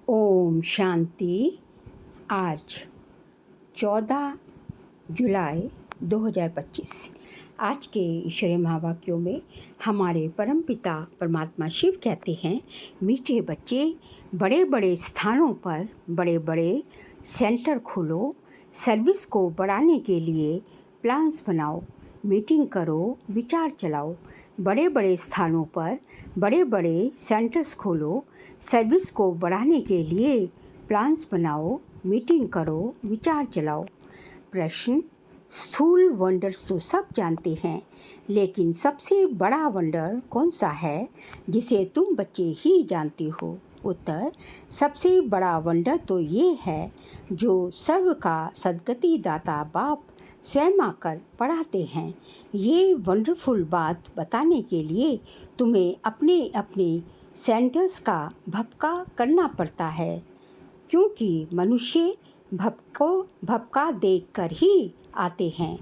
ओम शांति। आज 14 जुलाई 2025। आज के ईश्वरीय महावाक्यों में हमारे परमपिता परमात्मा शिव कहते हैं, मीठे बच्चे, बड़े बड़े स्थानों पर बड़े बड़े सेंटर खोलो, सर्विस को बढ़ाने के लिए प्लान्स बनाओ, मीटिंग करो, विचार चलाओ। बड़े बड़े स्थानों पर बड़े बड़े सेंटर्स खोलो, सर्विस को बढ़ाने के लिए प्लान्स बनाओ, मीटिंग करो, विचार चलाओ। प्रश्न: स्थूल वंडर्स तो सब जानते हैं, लेकिन सबसे बड़ा वंडर कौन सा है जिसे तुम बच्चे ही जानते हो? उत्तर: सबसे बड़ा वंडर तो ये है जो सर्व का सद्गति दाता बाप स्वयं आकर पढ़ाते हैं। ये वंडरफुल बात बताने के लिए तुम्हें अपने अपने सेंटर्स का भपका करना पड़ता है, क्योंकि मनुष्य भपका देखकर ही आते हैं,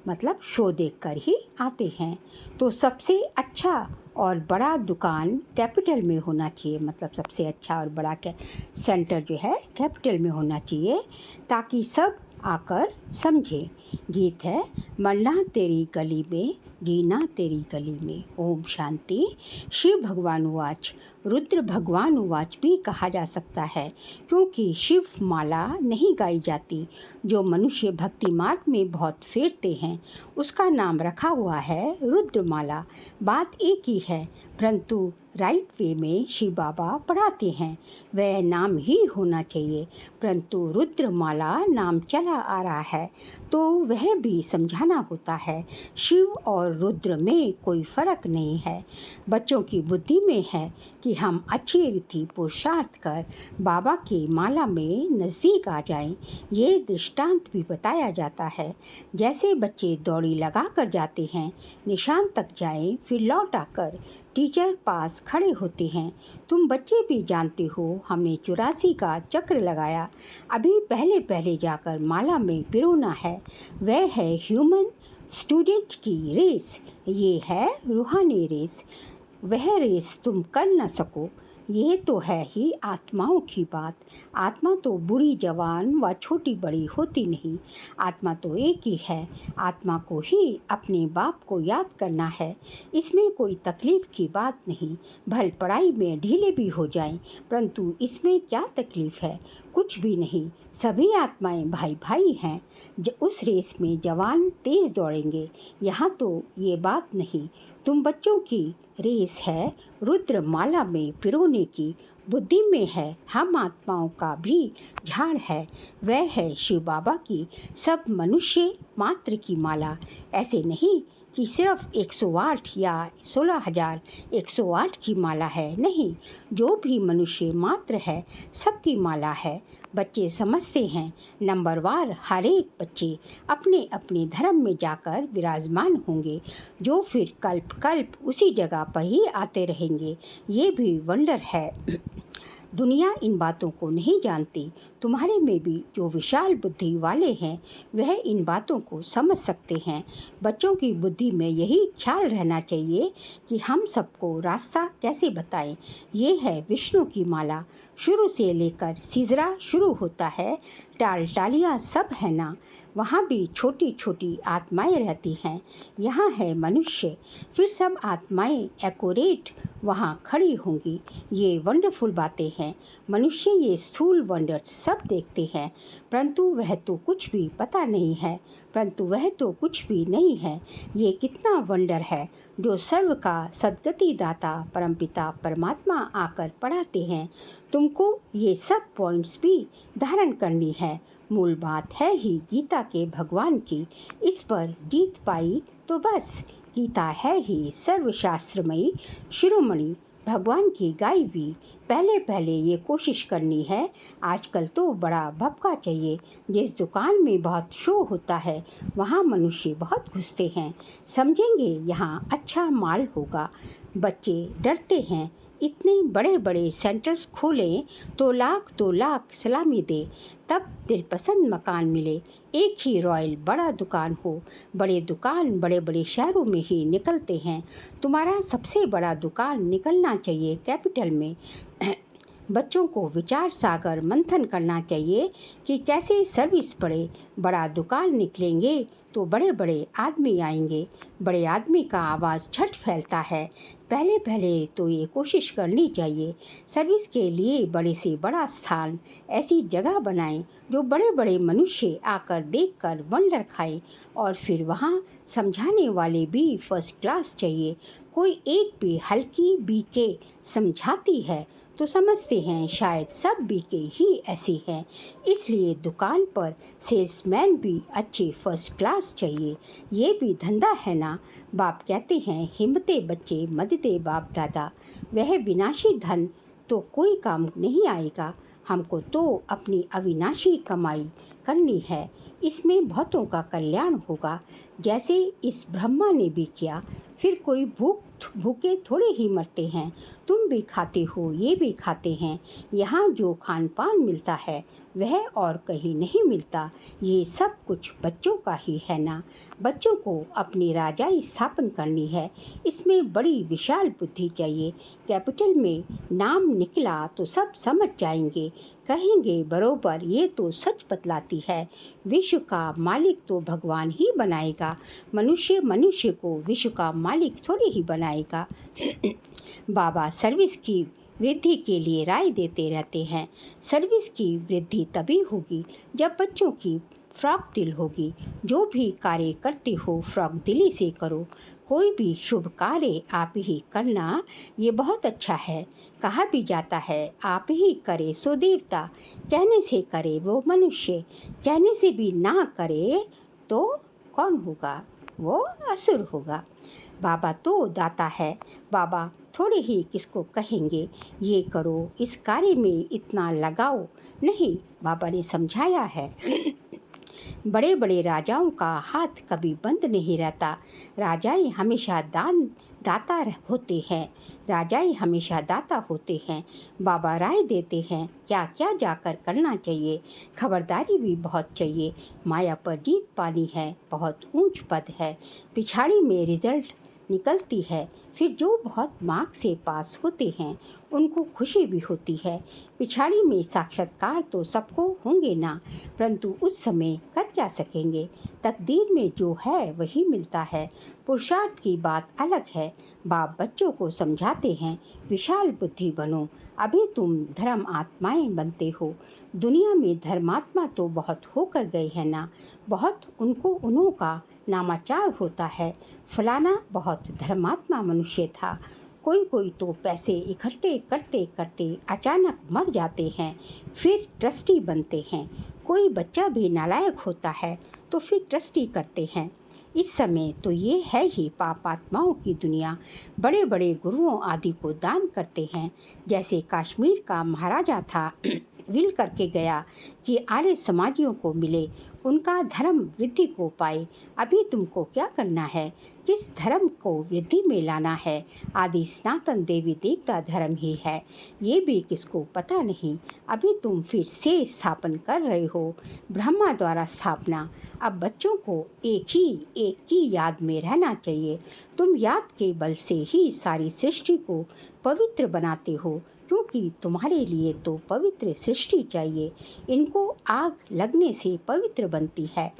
मतलब शो देखकर ही आते हैं। तो सबसे अच्छा और बड़ा दुकान कैपिटल में होना चाहिए, मतलब सबसे अच्छा और बड़ा सेंटर जो है कैपिटल में होना चाहिए, ताकि सब आकर समझे। गीत है, मरना तेरी गली में, जीना तेरी गली में। ओम शांति। शिव भगवान उवाच, रुद्र भगवान उवाच भी कहा जा सकता है, क्योंकि शिव माला नहीं गाई जाती। जो मनुष्य भक्ति मार्ग में बहुत फेरते हैं, उसका नाम रखा हुआ है रुद्र माला। बात एक ही है, परंतु राइट वे में शिव बाबा पढ़ाते हैं, वह नाम ही होना चाहिए। परंतु रुद्र माला नाम चला आ रहा है, तो वह भी समझाना होता है। शिव और रुद्र में कोई फ़र्क नहीं है। बच्चों की बुद्धि में है कि हम अच्छी रीति पुरुषार्थ कर बाबा की माला में नज़दीक आ जाएं। ये दृष्टांत भी बताया जाता है। जैसे बच्चे दौड़ी लगा कर जाते हैं, निशान तक जाएं, फिर लौट आकर टीचर पास खड़े होते हैं। तुम बच्चे भी जानते हो, हमने 84 का चक्र लगाया। अभी पहले पहले जाकर माला में पिरोना है। वह है ह्यूमन स्टूडेंट की रेस, ये है रूहानी रेस। वह रेस तुम कर न सको, ये तो है ही आत्माओं की बात। आत्मा तो बूढ़ी जवान व छोटी बड़ी होती नहीं, आत्मा तो एक ही है। आत्मा को ही अपने बाप को याद करना है, इसमें कोई तकलीफ़ की बात नहीं। भल पढ़ाई में ढीले भी हो जाएं, परंतु इसमें क्या तकलीफ़ है? कुछ भी नहीं। सभी आत्माएं भाई भाई हैं। उस रेस में जवान तेज़ दौड़ेंगे, यहाँ तो ये बात नहीं। तुम बच्चों की रेस है रुद्र माला में पिरोने की। बुद्धि में है हम आत्माओं का भी झाड़ है, वह है शिव बाबा की सब मनुष्य मात्र की माला। ऐसे नहीं कि सिर्फ 108 या 16,108 की माला है, नहीं, जो भी मनुष्य मात्र है सबकी माला है। बच्चे समझते हैं नंबरवार हर एक बच्चे अपने अपने धर्म में जाकर विराजमान होंगे, जो फिर कल्प कल्प उसी जगह पर ही आते रहेंगे। ये भी वंडर है। दुनिया इन बातों को नहीं जानती। तुम्हारे में भी जो विशाल बुद्धि वाले हैं, वह इन बातों को समझ सकते हैं। बच्चों की बुद्धि में यही ख्याल रहना चाहिए कि हम सबको रास्ता कैसे बताएं। ये है विष्णु की माला, शुरू से लेकर सिजरा शुरू होता है, टाल टालियाँ सब है ना। वहाँ भी छोटी छोटी आत्माएं रहती हैं, यहाँ है मनुष्य, फिर सब आत्माएं एक्यूरेट वहाँ खड़ी होंगी। ये वंडरफुल बातें हैं। मनुष्य ये स्थूल वंडर्स सब देखते हैं, परंतु वह तो कुछ भी पता नहीं है, परंतु वह तो कुछ भी नहीं है। ये कितना वंडर है जो सर्व का सद्गति दाता परमपिता परमात्मा आकर पढ़ाते हैं। तुमको ये सब पॉइंट्स भी धारण करनी है। मूल बात है ही गीता के भगवान की। इस पर जीत पाई तो बस। गीता है ही सर्वशास्त्रमयी शिरोमणि भगवान की गाई हुई। पहले पहले ये कोशिश करनी है। आजकल तो बड़ा भपका चाहिए। जिस दुकान में बहुत शो होता है, वहाँ मनुष्य बहुत घुसते हैं, समझेंगे यहाँ अच्छा माल होगा। बच्चे डरते हैं। इतने बड़े बड़े सेंटर्स खोलें तो लाख सलामी दे, तब दिलपसंद मकान मिले। एक ही रॉयल बड़ा दुकान हो। बड़े दुकान बड़े बड़े शहरों में ही निकलते हैं। तुम्हारा सबसे बड़ा दुकान निकलना चाहिए कैपिटल में। बच्चों को विचार सागर मंथन करना चाहिए कि कैसे सर्विस पढ़े। बड़ा दुकान निकलेंगे तो बड़े बड़े आदमी आएंगे। बड़े आदमी का आवाज़ झट फैलता है। पहले पहले तो ये कोशिश करनी चाहिए सर्विस के लिए बड़े से बड़ा स्थान, ऐसी जगह बनाएं जो बड़े बड़े मनुष्य आकर देखकर वंडर खाएं। और फिर वहाँ समझाने वाले भी फर्स्ट क्लास चाहिए। कोई एक भी हल्की बीके समझाती है तो समझते हैं शायद सब बीके ही ऐसे हैं। इसलिए दुकान पर सेल्समैन भी अच्छे फर्स्ट क्लास चाहिए। ये भी धंधा है ना। बाप कहते हैं हिम्मते बच्चे मददे बाप दादा। वह विनाशी धन तो कोई काम नहीं आएगा। हमको तो अपनी अविनाशी कमाई करनी है, इसमें बहुतों का कल्याण होगा, जैसे इस ब्रह्मा ने भी किया। फिर कोई भूखे थोड़े ही मरते हैं। तुम भी खाते हो, ये भी खाते हैं। यहाँ जो खान पान मिलता है वह और कहीं नहीं मिलता। ये सब कुछ बच्चों का ही है ना। बच्चों को अपनी राजाई स्थापन करनी है, इसमें बड़ी विशाल बुद्धि चाहिए। कैपिटल में नाम निकला तो सब समझ जाएंगे, कहेंगे बरोबर ये तो सच बतलाती है। विश्व का मालिक तो भगवान ही बनाएगा, मनुष्य मनुष्य को विश्व का मालिक थोड़ी ही बनाएगा। बाबा सर्विस की वृद्धि के लिए राय देते रहते हैं। सर्विस की वृद्धि तभी होगी जब बच्चों की फ्रॉक दिल होगी। जो भी कार्य करते हो फ्रॉक दिली से करो। कोई भी शुभ कार्य आप ही करना, ये बहुत अच्छा है। कहा भी जाता है आप ही करे सो देवता, कहने से करे वो मनुष्य, कहने से भी ना करे तो कौन होगा, वो असुर होगा। बाबा तो दाता है, बाबा थोड़े ही किसको कहेंगे ये करो, इस कार्य में इतना लगाओ। नहीं, बाबा ने समझाया है बड़े बड़े राजाओं का हाथ कभी बंद नहीं रहता। राजाएं हमेशा दाता होते हैं। राजाएं हमेशा दाता होते हैं। बाबा राय देते हैं क्या क्या जाकर करना चाहिए। खबरदारी भी बहुत चाहिए। माया पर जीत पानी है, बहुत ऊंच पद है। पिछाड़ी में रिजल्ट निकलती है। फिर जो बहुत मार्क्स से पास होते हैं उनको खुशी भी होती है। पिछाड़ी में साक्षात्कार तो सबको होंगे ना, परंतु उस समय कर क्या सकेंगे। तकदीर में जो है वही मिलता है। पुरुषार्थ की बात अलग है। बाप बच्चों को समझाते हैं विशाल बुद्धि बनो, अभी तुम धर्म आत्माएं बनते हो। दुनिया में धर्मात्मा तो बहुत होकर गए हैं ना, बहुत उन्हों का नामाचार होता है। फलाना बहुत धर्मात्मा मनुष्य था। कोई कोई तो पैसे इकट्ठे करते करते अचानक मर जाते हैं, फिर ट्रस्टी बनते हैं। कोई बच्चा भी नालायक होता है तो फिर ट्रस्टी करते हैं। इस समय तो ये है ही पापात्माओं की दुनिया। बड़े बड़े गुरुओं आदि को दान करते हैं। जैसे कश्मीर का महाराजा था, विल करके गया कि आर्य समाजियों को मिले, उनका धर्म वृद्धि को पाए। अभी तुमको क्या करना है, किस धर्म को वृद्धि में लाना है। आदि सनातन देवी देवता धर्म ही है, ये भी किसको पता नहीं। अभी तुम फिर से स्थापन कर रहे हो, ब्रह्मा द्वारा स्थापना। अब बच्चों को एक की याद में रहना चाहिए। तुम याद के बल से ही सारी सृष्टि को पवित्र बनाते हो, क्योंकि तुम्हारे लिए तो पवित्र सृष्टि चाहिए। इनको आग लगने से पवित्र बनती है।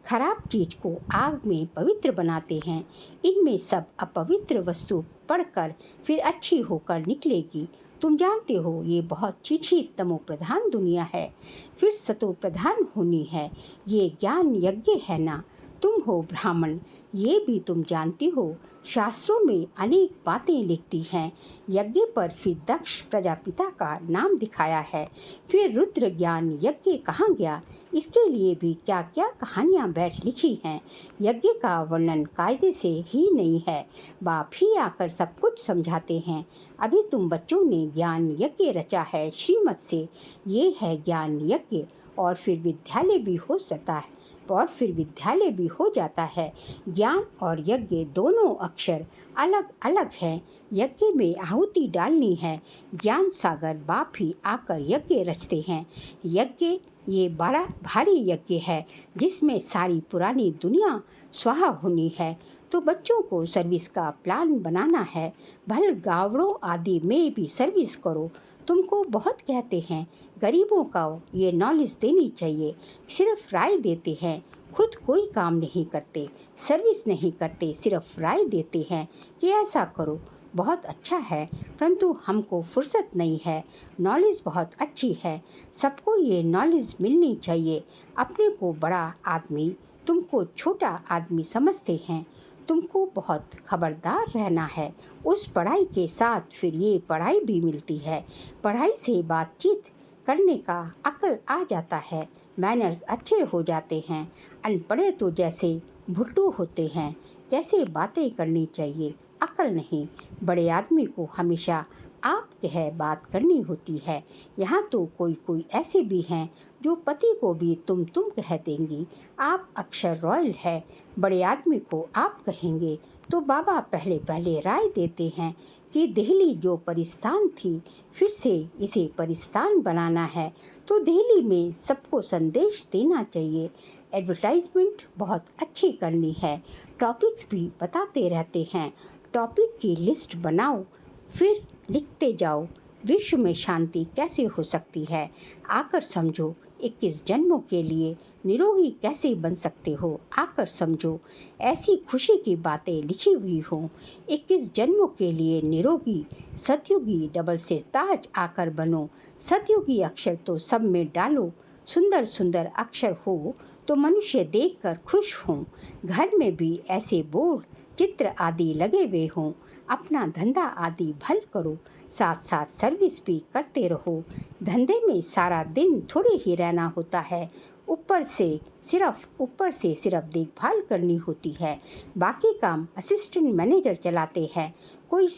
खराब चीज को आग में पवित्र बनाते हैं। इनमें सब अपवित्र वस्तु पड़कर फिर अच्छी होकर निकलेगी। तुम जानते हो ये बहुत चीची तमो प्रधान दुनिया है, फिर सतो प्रधान होनी है। ये ज्ञान यज्ञ है ना। तुम हो ब्राह्मण, ये भी तुम जानती हो। शास्त्रों में अनेक बातें लिखती हैं। यज्ञ पर फिर दक्ष प्रजापिता का नाम दिखाया है। फिर रुद्र ज्ञान यज्ञ कहाँ गया, इसके लिए भी क्या क्या कहानियाँ बैठ लिखी हैं। यज्ञ का वर्णन कायदे से ही नहीं है, बाप ही आकर सब कुछ समझाते हैं। अभी तुम बच्चों ने ज्ञान यज्ञ रचा है श्रीमत से, ये है ज्ञान यज्ञ। और फिर विद्यालय भी हो जाता है। ज्ञान और यज्ञ दोनों अक्षर अलग अलग हैं। यज्ञ में आहुति डालनी है, ज्ञान सागर बाप ही आकर यज्ञ रचते हैं। यज्ञ ये बड़ा भारी यज्ञ है, जिसमें सारी पुरानी दुनिया स्वाहा होनी है। तो बच्चों को सर्विस का प्लान बनाना है। भल गावड़ों आदि में भी सर्विस करो। तुमको बहुत कहते हैं, गरीबों का ये नॉलेज देनी चाहिए, सिर्फ राय देते हैं, खुद कोई काम नहीं करते, सर्विस नहीं करते, सिर्फ राय देते हैं कि ऐसा करो, बहुत अच्छा है, परंतु हमको फुर्सत नहीं है। नॉलेज बहुत अच्छी है, सबको ये नॉलेज मिलनी चाहिए। अपने को बड़ा आदमी, तुमको छोटा आदमी समझते हैं। तुमको बहुत खबरदार रहना है। उस पढ़ाई के साथ फिर ये पढ़ाई भी मिलती है। पढ़ाई से बातचीत करने का अक्ल आ जाता है, मैनर्स अच्छे हो जाते हैं। अनपढ़े तो जैसे भुट्टू होते हैं, कैसे बातें करनी चाहिए, अक्ल नहीं। बड़े आदमी को हमेशा आप कह बात करनी होती है। यहाँ तो कोई कोई ऐसे भी हैं जो पति को भी तुम कह देंगी। आप अक्षर रॉयल है, बड़े आदमी को आप कहेंगे। तो बाबा पहले पहले राय देते हैं कि दिल्ली जो परिस्थान थी, फिर से इसे परिस्थान बनाना है, तो दिल्ली में सबको संदेश देना चाहिए। एडवर्टाइजमेंट बहुत अच्छी करनी है, टॉपिक्स भी बताते रहते हैं। टॉपिक की लिस्ट बनाओ, फिर लिखते जाओ। विश्व में शांति कैसे हो सकती है, आकर समझो। 21 जन्मों के लिए निरोगी कैसे बन सकते हो, आकर समझो। ऐसी खुशी की बातें लिखी हुई हों। 21 जन्मों के लिए निरोगी सतयुगी डबल सिर ताज आकर बनो। सतयुगी अक्षर तो सब में डालो, सुंदर सुंदर अक्षर हो तो मनुष्य देखकर खुश हों। घर में भी ऐसे बोर्ड चित्र आदि लगे हुए हों। अपना धंधा आदि भल करो, साथ साथ सर्विस भी करते रहो। धंधे में सारा दिन थोड़े ही रहना होता है, ऊपर से सिर्फ देखभाल करनी होती है। बाकी काम असिस्टेंट मैनेजर चलाते हैं। कोई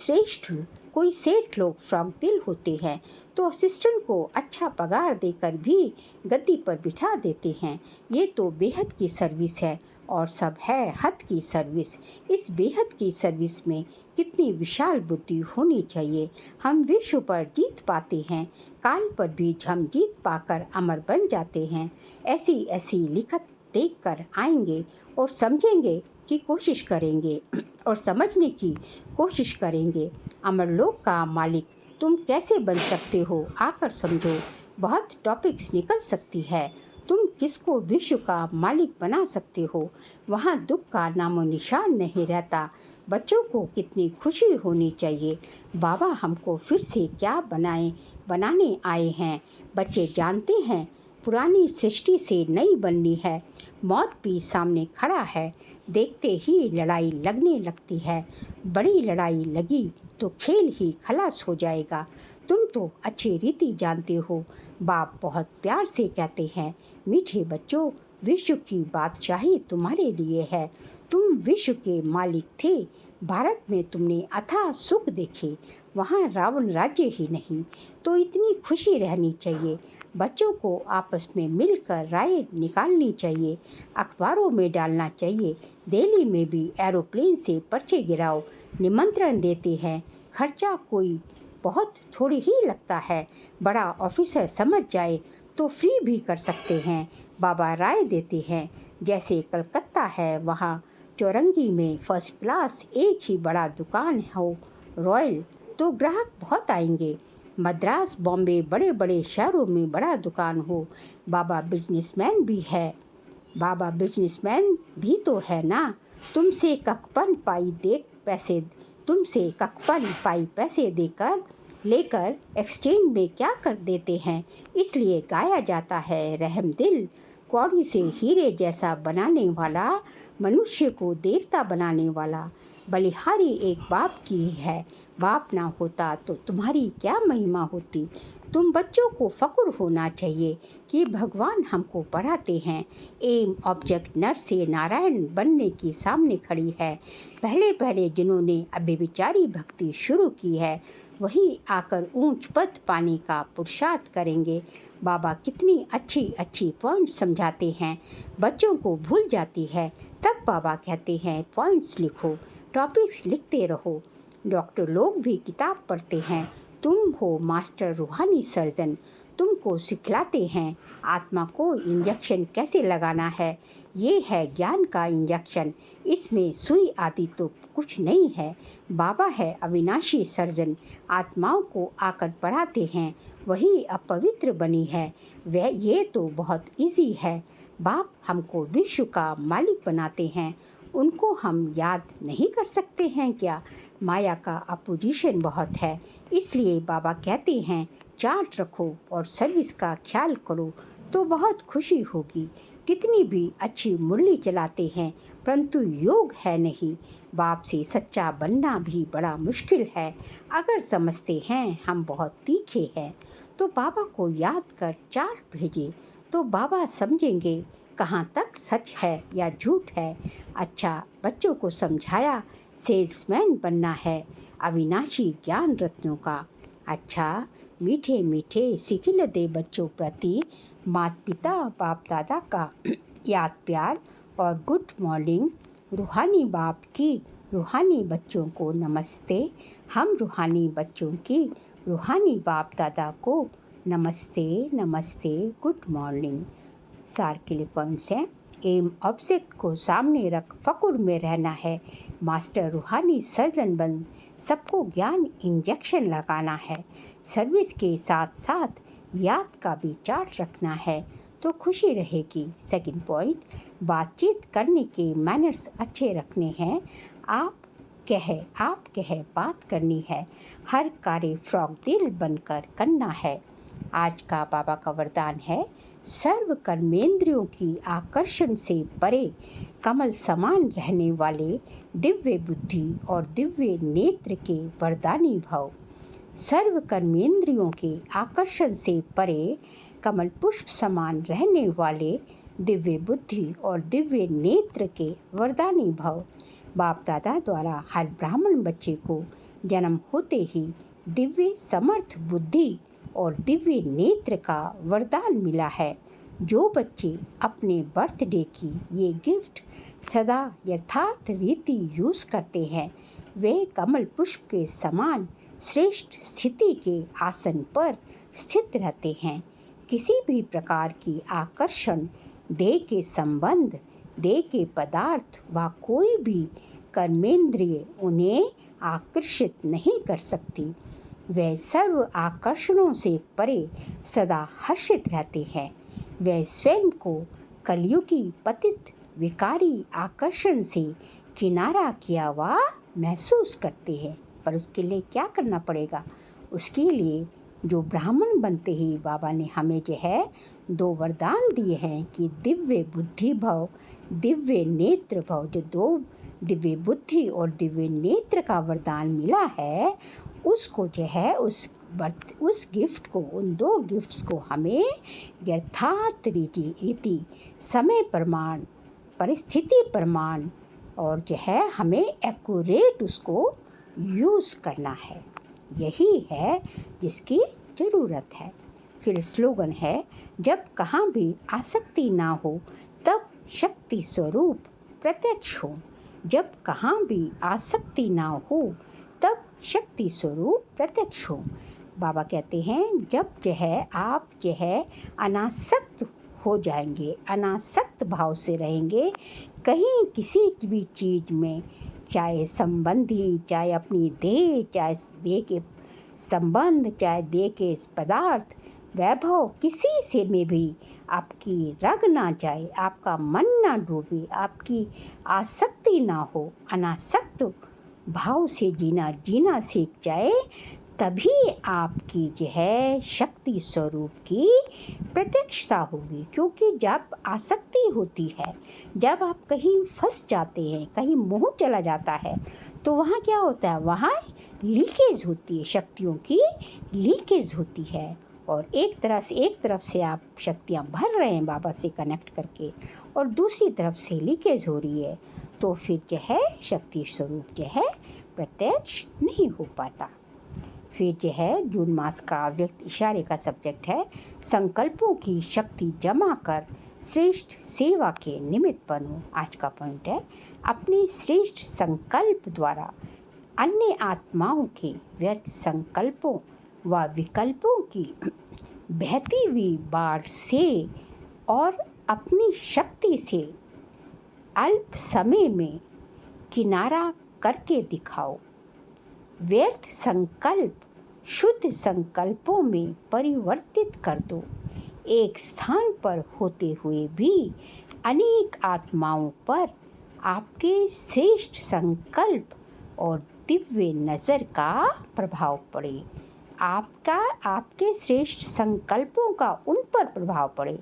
सेठ लोग फ्रॉक दिल होते हैं, तो असिस्टेंट को अच्छा पगार देकर भी गद्दी पर बिठा देते हैं। ये तो बेहद की सर्विस है, और सब है हद की सर्विस। इस बेहद की सर्विस में कितनी विशाल बुद्धि होनी चाहिए। हम विश्व पर जीत पाते हैं, काल पर भी हम जीत पाकर अमर बन जाते हैं। ऐसी ऐसी लिखत देखकर आएंगे और समझेंगे की कोशिश करेंगे और समझने की कोशिश करेंगे। अमरलोक का मालिक तुम कैसे बन सकते हो, आकर समझो। बहुत टॉपिक्स निकल सकती है, तुम किसको विश्व का मालिक बना सकते हो। वहाँ दुख का नामो निशान नहीं रहता। बच्चों को कितनी खुशी होनी चाहिए। बाबा हमको फिर से क्या बनाने आए हैं। बच्चे जानते हैं पुरानी सृष्टि से नई बननी है। मौत भी सामने खड़ा है, देखते ही लड़ाई लगने लगती है। बड़ी लड़ाई लगी तो खेल ही खलास हो जाएगा। तुम तो अच्छी रीति जानते हो। बाप बहुत प्यार से कहते हैं, मीठे बच्चों, विश्व की बादशाही तुम्हारे लिए है। तुम विश्व के मालिक थे। भारत में तुमने अथाह सुख देखे, वहाँ रावण राज्य ही नहीं। तो इतनी खुशी रहनी चाहिए। बच्चों को आपस में मिलकर राय निकालनी चाहिए, अखबारों में डालना चाहिए। दिल्ली में भी एरोप्लेन से पर्चे गिराओ, निमंत्रण देते हैं। खर्चा कोई बहुत थोड़ी ही लगता है, बड़ा ऑफिसर समझ जाए तो फ्री भी कर सकते हैं। बाबा राय देते हैं, जैसे कलकत्ता है, वहाँ चौरंगी में फर्स्ट क्लास एक ही बड़ा दुकान हो रॉयल, तो ग्राहक बहुत आएंगे। मद्रास बॉम्बे बड़े बड़े शहरों में बड़ा दुकान हो। बाबा बिजनेसमैन भी तो है ना। तुमसे ककपन पाई पैसे देकर लेकर एक्सचेंज में क्या कर देते हैं। इसलिए गाया जाता है, रहम दिल कौड़ी से हीरे जैसा बनाने वाला, मनुष्य को देवता बनाने वाला। बलिहारी एक बाप की है, बाप ना होता तो तुम्हारी क्या महिमा होती। तुम बच्चों को फ़क्र होना चाहिए कि भगवान हमको पढ़ाते हैं। एम ऑब्जेक्ट नर से नारायण बनने की सामने खड़ी है। पहले पहले जिन्होंने अभिविचारी भक्ति शुरू की है, वही आकर ऊंच पद पाने का पुरुषार्थ करेंगे। बाबा कितनी अच्छी अच्छी पॉइंट समझाते हैं, बच्चों को भूल जाती है। तब बाबा कहते हैं, पॉइंट्स लिखो, टॉपिक्स लिखते रहो। डॉक्टर लोग भी किताब पढ़ते हैं। तुम हो मास्टर रूहानी सर्जन, तुमको सिखलाते हैं आत्मा को इंजेक्शन कैसे लगाना है। ये है ज्ञान का इंजेक्शन, इसमें सुई आदि तो कुछ नहीं है। बाबा है अविनाशी सर्जन, आत्माओं को आकर पढ़ाते हैं, वही अपवित्र बनी है। वह ये तो बहुत इजी है। बाप हमको विश्व का मालिक बनाते हैं, उनको हम याद नहीं कर सकते हैं क्या? माया का अपोजिशन बहुत है, इसलिए बाबा कहते हैं चार्ट रखो और सर्विस का ख्याल करो तो बहुत खुशी होगी। कितनी भी अच्छी मुरली चलाते हैं परंतु योग है नहीं। बाप से सच्चा बनना भी बड़ा मुश्किल है। अगर समझते हैं हम बहुत तीखे हैं तो बाबा को याद कर चार्ट भेजें तो बाबा समझेंगे कहाँ तक सच है या झूठ है। अच्छा, बच्चों को समझाया सेल्समैन बनना है अविनाशी ज्ञान रत्नों का। अच्छा, मीठे मीठे सिखिल दे बच्चों प्रति माता पिता बाप दादा का याद प्यार और गुड मॉर्निंग। रूहानी बाप की रूहानी बच्चों को नमस्ते। हम रूहानी बच्चों की रूहानी बाप दादा को नमस्ते नमस्ते, गुड मॉर्निंग। सार के लिए पॉइंट्स हैं। एम ऑब्जेक्ट को सामने रख फकुर में रहना है। मास्टर रूहानी सर्जन बन सबको ज्ञान इंजेक्शन लगाना है। सर्विस के साथ साथ याद का भी चार्ट रखना है तो खुशी रहेगी। सेकंड पॉइंट, बातचीत करने के मैनर्स अच्छे रखने हैं। आप कहे बात करनी है। हर कार्य फ्रॉक दिल बनकर करना है। आज का बाबा का वरदान है सर्व कर्मेंद्रियों की आकर्षण से परे कमल समान रहने वाले दिव्य बुद्धि और दिव्य नेत्र के वरदानी भव। सर्व कर्मेंद्रियों के आकर्षण से परे कमल पुष्प समान रहने वाले दिव्य बुद्धि और दिव्य नेत्र के वरदानी भव। बाप दादा द्वारा हर ब्राह्मण बच्चे को जन्म होते ही दिव्य समर्थ बुद्धि और दिव्य नेत्र का वरदान मिला है। जो बच्चे अपने बर्थडे की ये गिफ्ट सदा यथार्थ रीति यूज़ करते हैं वे कमल पुष्प के समान श्रेष्ठ स्थिति के आसन पर स्थित रहते हैं। किसी भी प्रकार की आकर्षण, देह के संबंध, देह के पदार्थ व कोई भी कर्मेंद्रिय उन्हें आकर्षित नहीं कर सकती। वे सर्व आकर्षणों से परे सदा हर्षित रहते हैं। वे स्वयं को कलयुगी पतित विकारी आकर्षण से किनारा किया हुआ महसूस करते हैं। पर उसके लिए क्या करना पड़ेगा? उसके लिए जो ब्राह्मण बनते ही बाबा ने हमें जो है 2 वरदान दिए हैं कि दिव्य बुद्धि भव, दिव्य नेत्र भव। जो 2 दिव्य बुद्धि और दिव्य नेत्र का वरदान मिला है उसको जो है उस गिफ्ट को, उन 2 गिफ्ट्स को हमें यथार्थ रीति समय प्रमाण, परिस्थिति प्रमाण और जो है हमें एक्यूरेट उसको यूज़ करना है। यही है जिसकी ज़रूरत है। फिर स्लोगन है, जब कहाँ भी आसक्ति ना हो तब शक्ति स्वरूप प्रत्यक्ष हो। जब कहाँ भी आसक्ति ना हो तब शक्ति स्वरूप प्रत्यक्ष हो। बाबा कहते हैं जब जो है आप जो है अनासक्त हो जाएंगे, अनासक्त भाव से रहेंगे कहीं किसी भी चीज़ में, चाहे संबंधी, चाहे अपनी देह, चाहे देह के संबंध, चाहे देह के पदार्थ, वैभव, किसी से में भी आपकी रग ना जाए, आपका मन ना डूबे, आपकी आसक्ति ना हो, अनासक्त भाव से जीना सीख जाए, तभी आपकी जो है शक्ति स्वरूप की प्रत्यक्षता होगी। क्योंकि जब आसक्ति होती है, जब आप कहीं फंस जाते हैं, कहीं मोह चला जाता है तो वहाँ क्या होता है? वहाँ लीकेज होती है, शक्तियों की लीकेज होती है और एक तरफ से आप शक्तियाँ भर रहे हैं बाबा से कनेक्ट करके और दूसरी तरफ से लीकेज हो रही है तो फिर जो है शक्ति स्वरूप जो है प्रत्यक्ष नहीं हो पाता। फिर जो है जून मास का अव्यक्त इशारे का सब्जेक्ट है संकल्पों की शक्ति जमा कर श्रेष्ठ सेवा के निमित्त बनो। आज का पॉइंट है अपने श्रेष्ठ संकल्प द्वारा अन्य आत्माओं के व्यर्थ संकल्पों व विकल्पों की बहती हुई बाढ़ से और अपनी शक्ति से अल्प समय में किनारा करके दिखाओ। व्यर्थ संकल्प शुद्ध संकल्पों में परिवर्तित कर दो। एक स्थान पर होते हुए भी अनेक आत्माओं पर आपके श्रेष्ठ संकल्प और दिव्य नज़र का प्रभाव पड़े। आपके श्रेष्ठ संकल्पों का उन पर प्रभाव पड़े,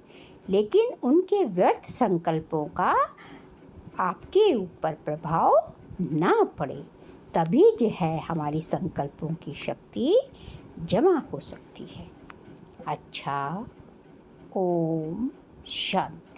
लेकिन उनके व्यर्थ संकल्पों का आपके ऊपर प्रभाव ना पड़े। तभी जो है हमारी संकल्पों की शक्ति जमा हो सकती है। अच्छा, ओम शांति।